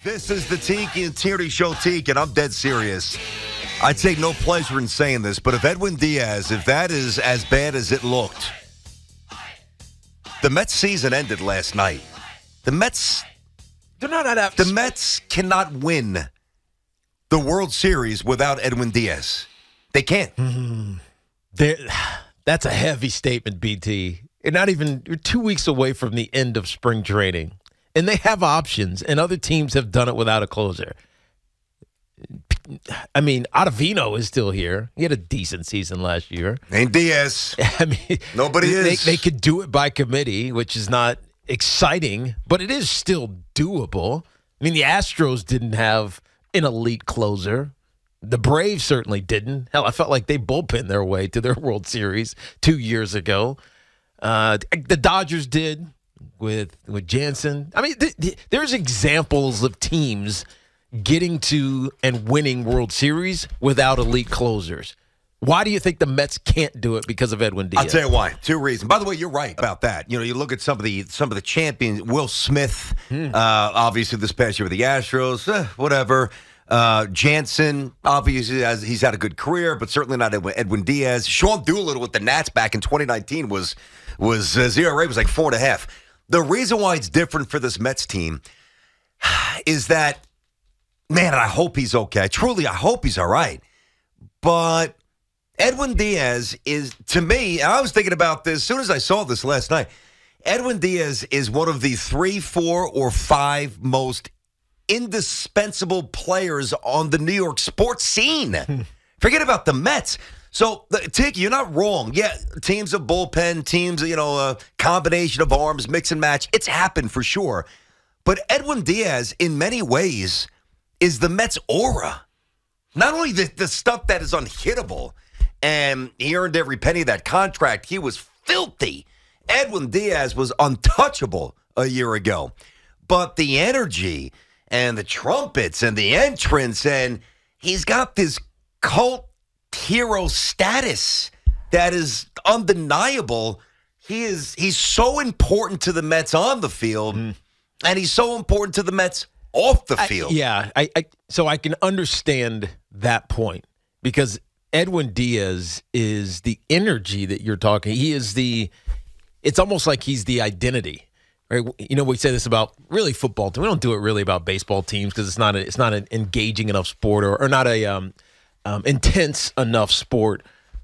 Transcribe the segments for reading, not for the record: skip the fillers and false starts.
This is the Tiki and Tierney Show, Tiki, and I'm dead serious. I take no pleasure in saying this, but if Edwin Diaz, if that is as bad as it looked, the Mets season ended last night. The Mets cannot win the World Series without Edwin Diaz. They can't. That's a heavy statement, BT. You're 2 weeks away from the end of spring training. And they have options, and other teams have done it without a closer. I mean, Ottavino is still here. He had a decent season last year. Ain't Diaz. I mean, nobody is. They could do it by committee, which is not exciting, but it is still doable. I mean, the Astros didn't have an elite closer. The Braves certainly didn't. Hell, I felt like they bullpenned their way to their World Series 2 years ago. The Dodgers did. With Jansen. I mean, there's examples of teams getting to and winning World Series without elite closers. Why do you think the Mets can't do it because of Edwin Diaz? I'll tell you why. 2 reasons. By the way, you're right about that. You know, you look at some of the champions. Will Smith, obviously this past year with the Astros, whatever. Jansen, obviously, he's had a good career, but certainly not Edwin Diaz. Sean Doolittle with the Nats back in 2019 was his ERA was like 4.5. The reason why it's different for this Mets team is that, man, I hope he's okay. Truly, I hope he's all right. But Edwin Diaz is, to me, and I was thinking about this as soon as I saw this last night, Edwin Diaz is one of the 3, 4, or 5 most indispensable players on the New York sports scene. Forget about the Mets. So, Tiki, you're not wrong. Yeah, teams of bullpen, teams, a combination of arms, mix and match. It's happened for sure. But Edwin Diaz, in many ways, is the Mets' aura. Not only the stuff that is unhittable, and he earned every penny of that contract. He was filthy. Edwin Diaz was untouchable a year ago. But the energy and the trumpets and the entrance, and he's got this cult hero status that is undeniable. He's so important to the Mets on the field, and he's so important to the Mets off the field. So I can understand that point because Edwin Diaz is the energy that you're talking. It's almost like he's the identity. Right? You know, we say this about really football. We don't do it really about baseball teams because it's not an engaging enough sport or not a intense enough sport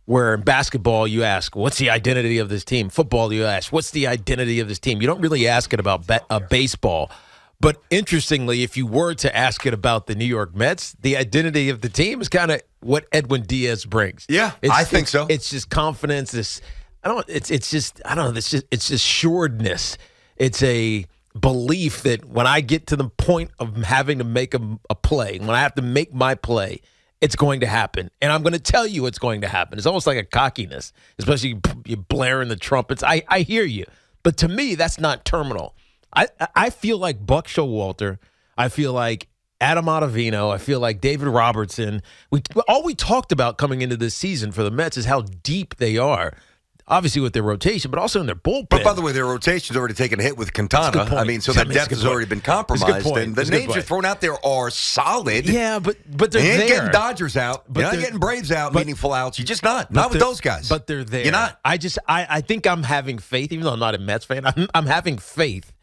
where in basketball you ask, what's the identity of this team? Football, you ask, what's the identity of this team? You don't really ask it about baseball. But interestingly, if you were to ask it about the New York Mets, the identity of the team is kind of what Edwin Diaz brings. Yeah, I think so. It's just confidence. It's just assuredness. It's a belief that when I get to the point of having to make a play, when I have to make my play, it's going to happen. And I'm going to tell you it's going to happen. It's almost like a cockiness, especially you blaring the trumpets. I hear you. But to me, that's not terminal. I feel like Buck Showalter. I feel like Adam Ottavino. I feel like David Robertson. All we talked about coming into this season for the Mets is how deep they are. Obviously with their rotation, but also in their bullpen. But by the way, their rotation's already taken a hit with Quintana. I mean, so that depth has already been compromised. And the names you're throwing out there are solid. Yeah, but they're there. You ain't getting Dodgers out. You're not getting Braves out, meaningful outs. You're just not. Not with those guys. But they're there. You're not. I think I'm having faith, even though I'm not a Mets fan, I'm having faith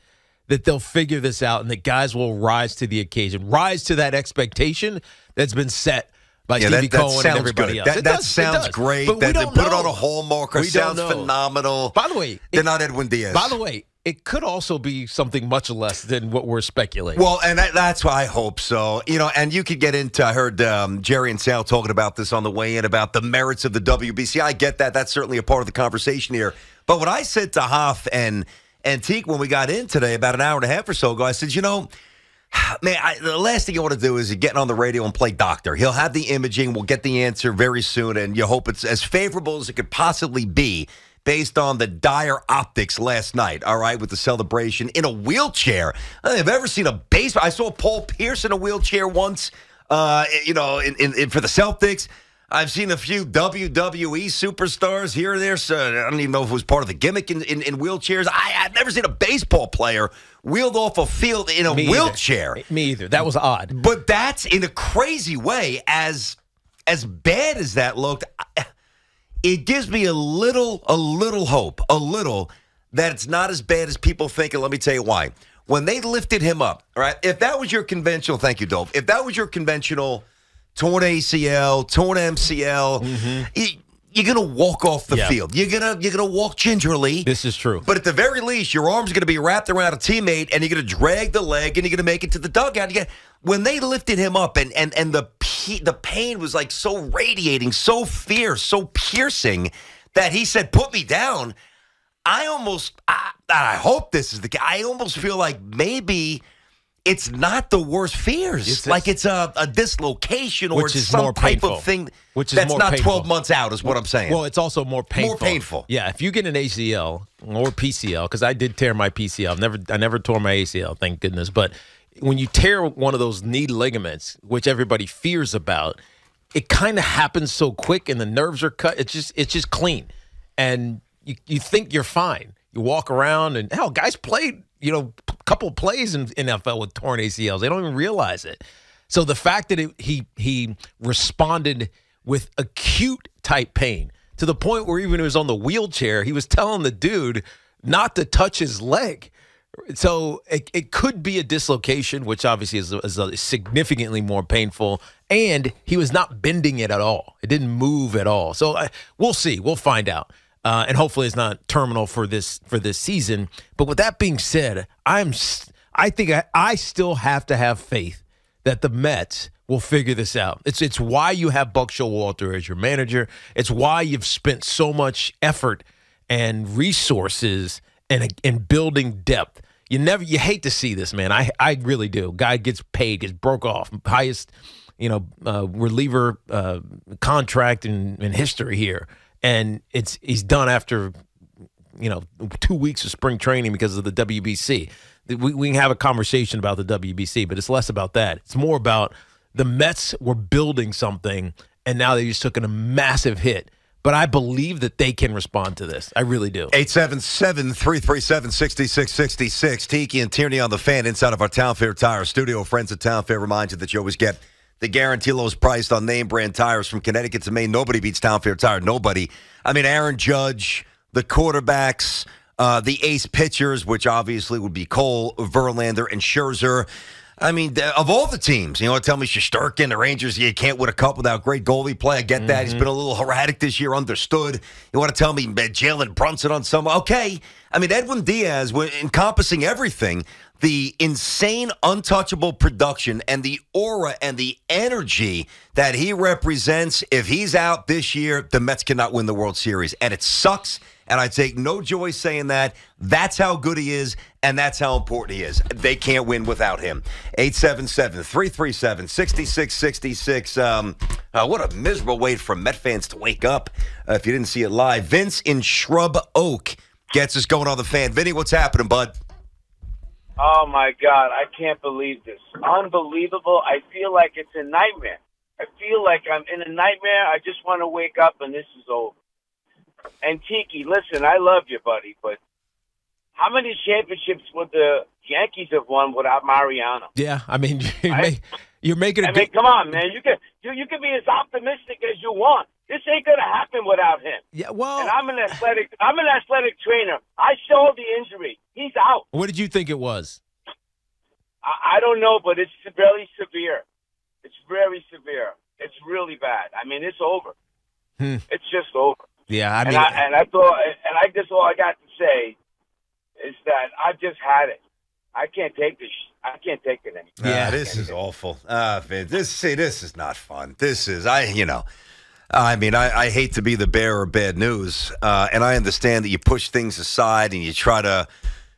that they'll figure this out and that guys will rise to the occasion, rise to that expectation that's been set by Stevie Cohen and everybody else. That sounds great. But they put it on a hallmark. It sounds phenomenal. By the way, they're not Edwin Diaz. By the way, it could also be something much less than what we're speculating. Well, and that's why I hope so. And you could get into, I heard Jerry and Sal talking about this on the way in, about the merits of the WBC. I get that. That's certainly a part of the conversation here. But what I said to Hoff and Teak when we got in today about an hour and a half or so ago, I said, man, the last thing you want to do is get on the radio and play doctor. He'll have the imaging. We'll get the answer very soon, and you hope it's as favorable as it could possibly be based on the dire optics last night, all right, with the celebration in a wheelchair. I don't think I've ever seen a baseball. I saw Paul Pierce in a wheelchair once, for the Celtics. I've seen a few WWE superstars here or there. So I don't even know if it was part of the gimmick in wheelchairs. I've never seen a baseball player wheeled off a field in a wheelchair. Me either. That was odd. But that's in a crazy way. As bad as that looked, it gives me a little hope, that it's not as bad as people think. And let me tell you why. When they lifted him up, all right, if that was your conventional, thank you, Dolph, if that was your conventional torn ACL, torn MCL, you're going to walk off the field. You're gonna walk gingerly. This is true. But at the very least, your arm's going to be wrapped around a teammate, and you're going to drag the leg, and you're going to make it to the dugout. When they lifted him up, and the pain was like so radiating, so fierce, so piercing, that he said, "Put me down." I hope this is the case. I almost feel like maybe it's not the worst fears. It's a dislocation or it's some type of thing that's not 12 months out is what I'm saying. Well, it's also more painful. More painful. Yeah, if you get an ACL or PCL, because I did tear my PCL. I never tore my ACL, thank goodness. But when you tear one of those knee ligaments, which everybody fears about, it kind of happens so quick and the nerves are cut. It's just clean. And you think you're fine. You walk around and, hell, guys played, a couple of plays in NFL with torn ACLs. They don't even realize it. So the fact that he responded with acute type pain to the point where even when he was on the wheelchair, he was telling the dude not to touch his leg. So it could be a dislocation, which obviously is significantly more painful, and he was not bending it at all. It didn't move at all. So we'll see. We'll find out. And hopefully it's not terminal for this season. But with that being said, I think I still have to have faith that the Mets will figure this out. It's why you have Buck Showalter as your manager. It's why you've spent so much effort and resources in building depth. You hate to see this, man. I really do. Guy gets paid, gets broke off, highest reliever contract in history here. And he's done after, 2 weeks of spring training because of the WBC. We can have a conversation about the WBC, but it's less about that. It's more about the Mets were building something, and now they just took a massive hit. But I believe that they can respond to this. I really do. 877-337-6666. Tiki and Tierney on the Fan inside of our Town Fair Tire studio. Friends at Town Fair remind you that you always get the guarantee lowest priced on name brand tires from Connecticut to Maine. Nobody beats Town Fair Tire. Nobody. I mean, Aaron Judge, the quarterbacks, the ace pitchers, which obviously would be Cole, Verlander, and Scherzer. I mean, of all the teams, tell me Shesterkin, the Rangers, you can't win a cup without great goalie play. I get that. He's been a little erratic this year, understood. You want to tell me Jalen Brunson on some? Okay. I mean, Edwin Diaz, encompassing everything, the insane, untouchable production and the aura and the energy that he represents. If he's out this year, the Mets cannot win the World Series. And it sucks. And I take no joy saying that. That's how good he is, and that's how important he is. They can't win without him. 877-337-6666. What a miserable way for Met fans to wake up if you didn't see it live. Vince in Shrub Oak gets us going on the Fan. Vinny, what's happening, bud? Oh, my God. I can't believe this. Unbelievable. I feel like it's a nightmare. I feel like I'm in a nightmare. I just want to wake up, and this is over. And Tiki, listen, I love you, buddy, but how many championships would the Yankees have won without Mariano? Yeah, I mean, you're making it. Come on, man. You can be as optimistic as you want. This ain't gonna happen without him. Yeah, well, and I'm an athletic trainer. I saw the injury. He's out. What did you think it was? I don't know, but it's very severe. It's very severe. It's really bad. I mean, it's over. It's just over. Yeah, I mean, I thought, I guess all I got to say is that I've just had it. I can't take this. I can't take it anymore. Yeah, this is awful. This is not fun. This is I hate to be the bearer of bad news, and I understand that you push things aside and you try to,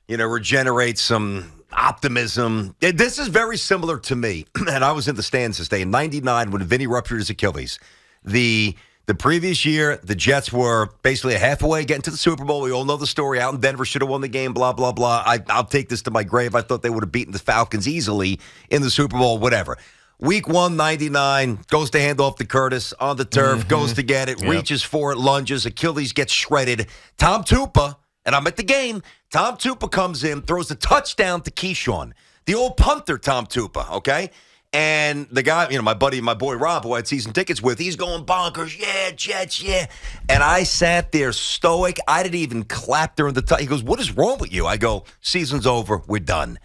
regenerate some optimism. This is very similar to me, and I was in the stands this day in '99 when Vinny ruptured his Achilles. The previous year, the Jets were basically a half away getting to the Super Bowl. We all know the story. Out in Denver, should have won the game, blah, blah, blah. I'll take this to my grave. I thought they would have beaten the Falcons easily in the Super Bowl, whatever. Week 1, 99, goes to hand off to Curtis on the turf, goes to get it, reaches for it, lunges, Achilles gets shredded. Tom Tupa, and I'm at the game, Tom Tupa comes in, throws a touchdown to Keyshawn. The old punter, Tom Tupa, okay? And the guy, my boy Rob, who I had season tickets with, he's going bonkers. Yeah, Jets, yeah. And I sat there stoic. I didn't even clap during the time. He goes, what is wrong with you? I go, season's over. We're done.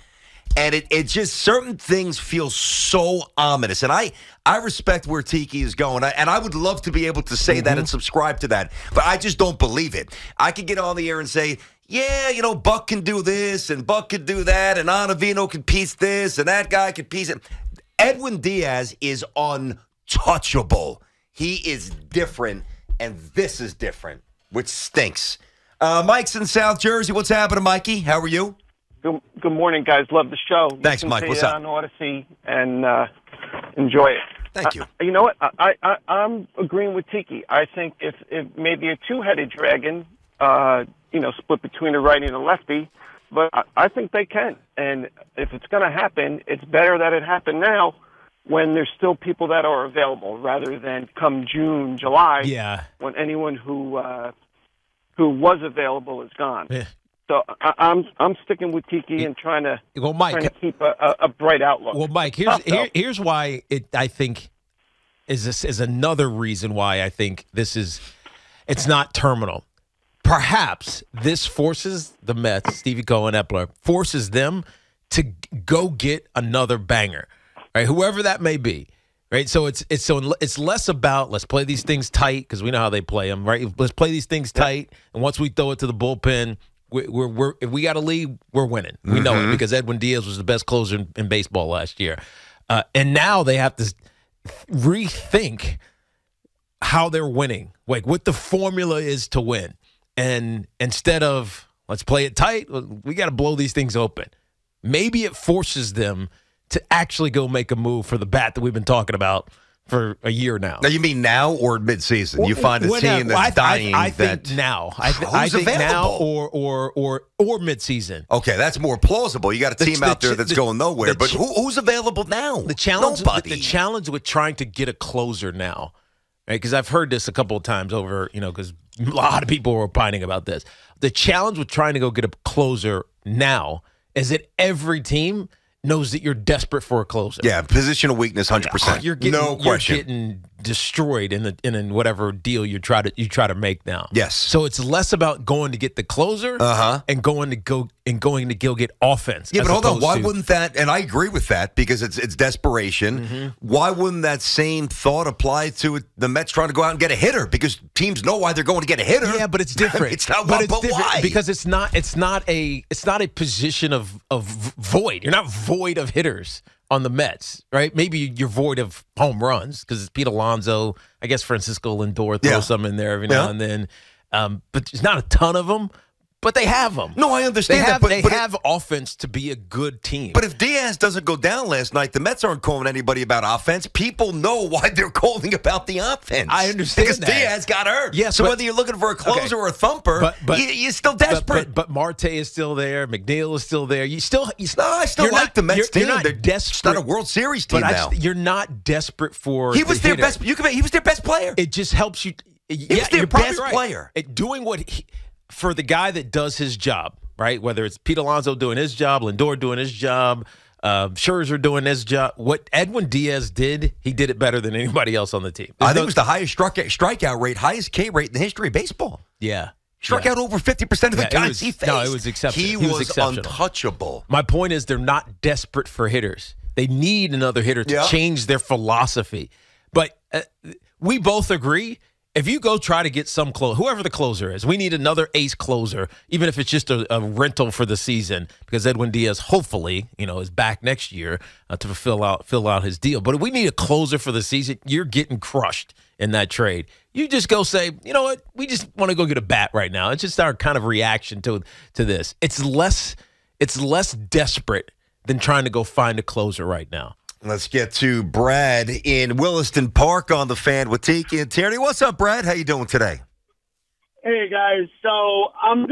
And it just, certain things feel so ominous. And I respect where Tiki is going. And I would love to be able to say that and subscribe to that. But I just don't believe it. I could get on the air and say, yeah, Buck can do this and Buck can do that. And Onavino can piece this and that guy can piece it. Edwin Diaz is untouchable. He is different, and this is different, which stinks. Mike's in South Jersey. What's happening, Mikey? How are you? Good morning, guys. Love the show. Thanks, Mike. What's up? On Odyssey and enjoy it. Thank you. You know what? I'm agreeing with Tiki. I think if maybe a two-headed dragon, split between a righty and a lefty, but I think they can. And if it's going to happen, it's better that it happen now when there's still people that are available rather than come June, July, when anyone who was available is gone. Yeah. So I'm sticking with Tiki and trying to keep a bright outlook. Well, Mike, here's why I think is another reason why I think it's not terminal. Perhaps this forces the Mets, Stevie Cohen, Epler, forces them to go get another banger, right? Whoever that may be, right? So it's less about let's play these things tight because we know how they play them, right? Let's play these things tight, and once we throw it to the bullpen, if we got a lead, we're winning. We know it because Edwin Diaz was the best closer in baseball last year, and now they have to rethink how they're winning, like what the formula is to win. And instead of let's play it tight, we got to blow these things open. Maybe it forces them to actually go make a move for the bat that we've been talking about for a year now. Now, you mean now or mid-season? You find a team that's dying. I think now. I think now or mid-season. Okay, that's more plausible. You got a team out there that's going nowhere. But who's available now? Nobody. The challenge with trying to get a closer now, right? Because I've heard this a couple of times over, because a lot of people were opining about this. The challenge with trying to go get a closer now is that every team knows that you're desperate for a closer. Yeah, positional weakness, 100%. You're getting, no question. You're getting destroyed in whatever deal you try to make now. Yes. So it's less about going to get the closer and going to go get offense. Yeah, but hold on. Why wouldn't that? And I agree with that because it's desperation. Why wouldn't that same thought apply to the Mets trying to go out and get a hitter? Because teams know why they're going to get a hitter. Yeah, but it's different. It's not. But different why? Because it's not a position of void. You're not void of hitters on the Mets, right? Maybe you're void of home runs because it's Pete Alonso. I guess Francisco Lindor throws some in there every now and then. But there's not a ton of them. But they have them. No, I understand that. They have offense to be a good team. But if Diaz doesn't go down last night, the Mets aren't calling anybody about offense. People know why they're calling about the offense. I understand because that. Diaz got hurt. Yeah, so whether you're looking for a closer or a thumper, you're still desperate. But Marte is still there. McNeil is still there. I still like the Mets team. You're not desperate. It's not a World Series team now. You're not desperate for. He was their best. He was their best player. It just helps you. He was their best player. Doing what for the guy that does his job, right? Whether it's Pete Alonso doing his job, Lindor doing his job, Scherzer doing his job. What Edwin Diaz did, he did it better than anybody else on the team. I think it was the highest strikeout rate, highest K rate in the history of baseball. Yeah. Struck out over 50% of the guys he faced. No, it was exceptional. He was untouchable. My point is they're not desperate for hitters. They need another hitter to change their philosophy. But we both agree, if you go try to get some whoever the closer is, we need another ace closer, even if it's just a rental for the season, because Edwin Diaz hopefully, is back next year to fill out his deal. But if we need a closer for the season, you're getting crushed in that trade. You just go say, you know what, we just want to go get a bat right now. It's just our kind of reaction to this. It's less desperate than trying to go find a closer right now. Let's get to Brad in Williston Park on the Fan with Tiki and Tierney. What's up, Brad? How you doing today? Hey guys, so I'm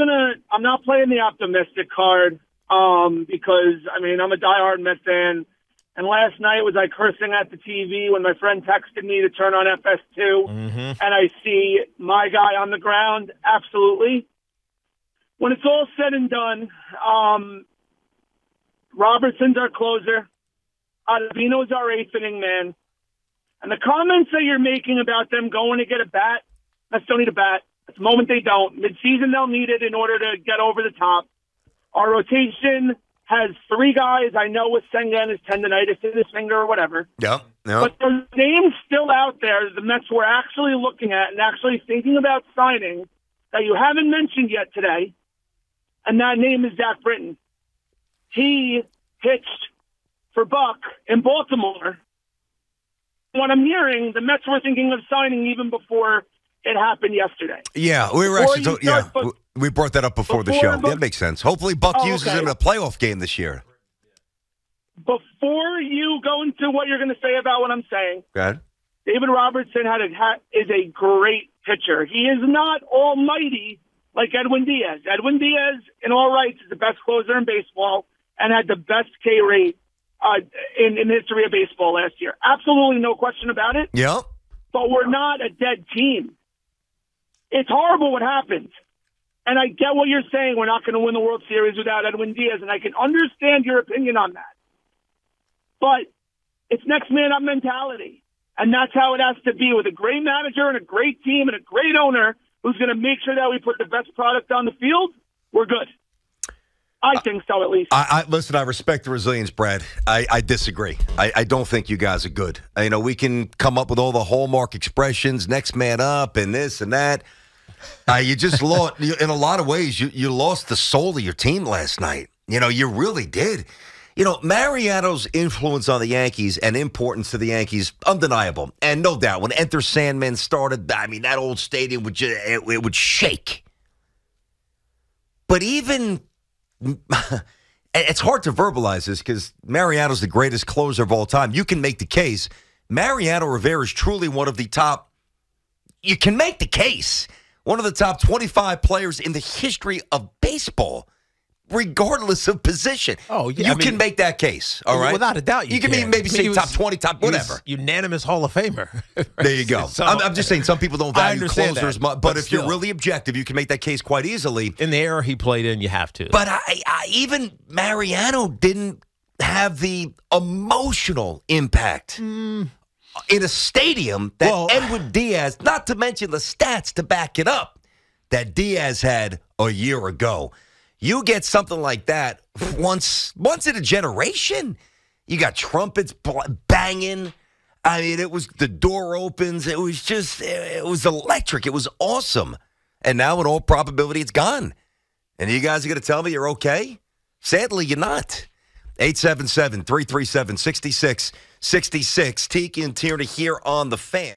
not playing the optimistic card because I'm a diehard Met fan, And last night was I cursing at the TV when my friend texted me to turn on FS2, and I see my guy on the ground. Absolutely. When it's all said and done, Robertson's our closer. Ottavino's our eighth inning man. And the comments that you're making about them going to get a bat, Mets don't need a bat. At the moment they don't. Mid-season they'll need it in order to get over the top. Our rotation has 3 guys. I know with Senga and his tendonitis in his finger or whatever. Yep. But there's names still out there the Mets were actually looking at and actually thinking about signing that you haven't mentioned yet today, and that name is Zach Britton. He pitched for Buck in Baltimore. What I'm hearing, the Mets were thinking of signing even before it happened yesterday. Yeah, we were we brought that up before the show. That makes sense. Hopefully Buck uses him in a playoff game this year. Before you go into what you're going to say about what I'm saying, go ahead. David Robertson is a great pitcher. He is not almighty like Edwin Diaz. Edwin Diaz, in all rights, is the best closer in baseball and had the best K rate in the history of baseball last year. Absolutely no question about it. Yeah. But we're not a dead team. It's horrible what happened. And I get what you're saying. We're not going to win the World Series without Edwin Diaz, and I can understand your opinion on that. But it's next man up mentality. And that's how it has to be with a great manager and a great team and a great owner who's going to make sure that we put the best product on the field. We're good. I think so, at least. Listen, I respect the resilience, Brad. I disagree. I don't think you guys are good. We can come up with all the hallmark expressions, next man up and this and that. You just lost, in a lot of ways, you lost the soul of your team last night. You really did. Mariano's influence on the Yankees and importance to the Yankees, undeniable. And no doubt, when Enter Sandman started, that old stadium it would shake. But even, it's hard to verbalize this because Mariano's the greatest closer of all time. You can make the case. Mariano Rivera is truly one of the top, you can make the case, one of the top 25 players in the history of baseball, regardless of position. Oh, yeah. You can make that case, all right? Without a doubt, you can maybe say top 20, top whatever. Unanimous Hall of Famer. There you go. So, I'm just saying some people don't value closers, that, but if you're really objective, you can make that case quite easily. In the era he played in, you have to. But even Mariano didn't have the emotional impact in a stadium that Edwin Diaz, not to mention the stats to back it up, that Diaz had a year ago. You get something like that once in a generation. You got trumpets banging. It was, the door opens. It was electric. It was awesome. And now, in all probability, it's gone. And you guys are going to tell me you're okay? Sadly, you're not. 877-337-6666. Tiki and Tierney here on The Fan.